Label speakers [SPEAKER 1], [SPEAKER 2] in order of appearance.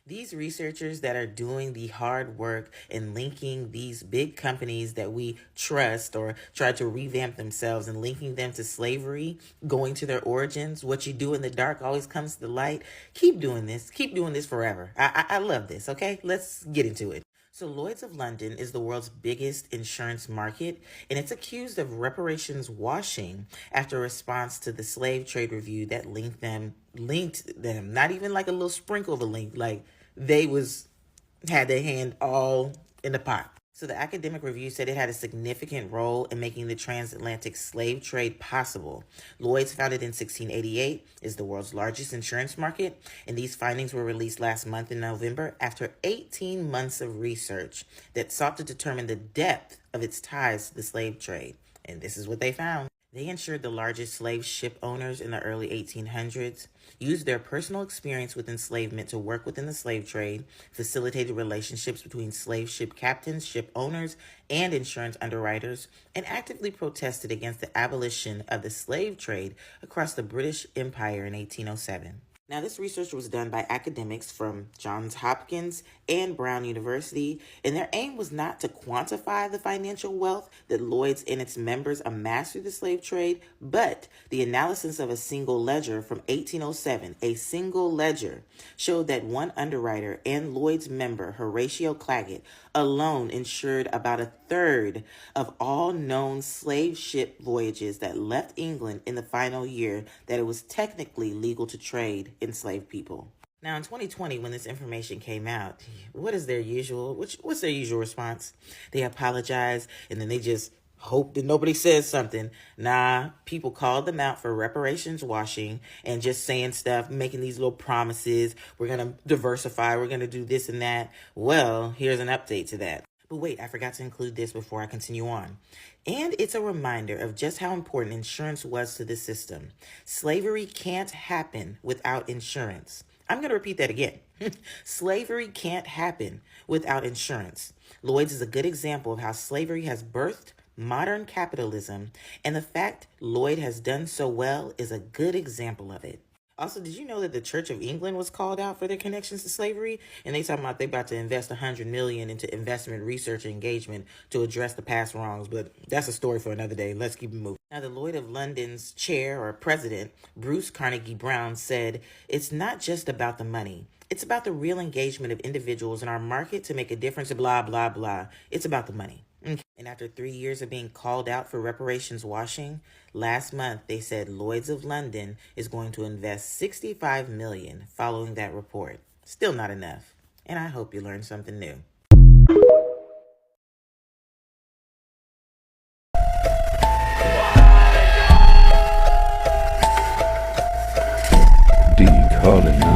[SPEAKER 1] These researchers that are doing the hard work and linking these big companies that we trust or try to revamp themselves and linking them to slavery, going to their origins, what you do in the dark always comes to the light. Keep doing this. Keep doing this forever. I love this. Okay, let's get into it. So, Lloyd's of London is the world's biggest insurance market, and it's accused of reparations washing after a response to the slave trade review that linked them, not even like a little sprinkle of a link, like they had their hand all in the pot. So the academic review said it had a significant role in making the transatlantic slave trade possible. Lloyd's, founded in 1688, is the world's largest insurance market, and these findings were released last month in November after 18 months of research that sought to determine the depth of its ties to the slave trade. And this is what they found. They insured the largest slave ship owners in the early 1800s, used their personal experience with enslavement to work within the slave trade, facilitated relationships between slave ship captains, ship owners, and insurance underwriters, and actively protested against the abolition of the slave trade across the British Empire in 1807. Now, this research was done by academics from Johns Hopkins and Brown University, and their aim was not to quantify the financial wealth that Lloyd's and its members amassed through the slave trade, but the analysis of a single ledger from 1807, a single ledger, showed that one underwriter and Lloyd's member, Horatio Claggett, alone insured about a third of all known slave ship voyages that left England in the final year that it was technically legal to trade enslaved people. Now, in 2020, when this information came out, what's their usual response? They apologize, and then they just hope that nobody says something. Nah, people called them out for reparations washing and just saying stuff, making these little promises. We're going to diversify. We're going to do this and that. Well, here's an update to that. But wait, I forgot to include this before I continue on. And it's a reminder of just how important insurance was to the system. Slavery can't happen without insurance. I'm going to repeat that again. Slavery can't happen without insurance. Lloyd's is a good example of how slavery has birthed modern capitalism, and the fact Lloyd has done so well is a good example of it. Also, did you know that the Church of England was called out for their connections to slavery? And they talking about they about to invest $100 million into investment, research, and engagement to address the past wrongs. But that's a story for another day. Let's keep it moving. Now, the Lloyd of London's chair or president, Bruce Carnegie Brown, said, "It's not just about the money. It's about the real engagement of individuals in our market to make a difference, blah, blah, blah. It's about the money." And after 3 years of being called out for reparations washing, last month they said Lloyd's of London is going to invest $65 million following that report. Still not enough. And I hope you learned something new.
[SPEAKER 2] D. Colin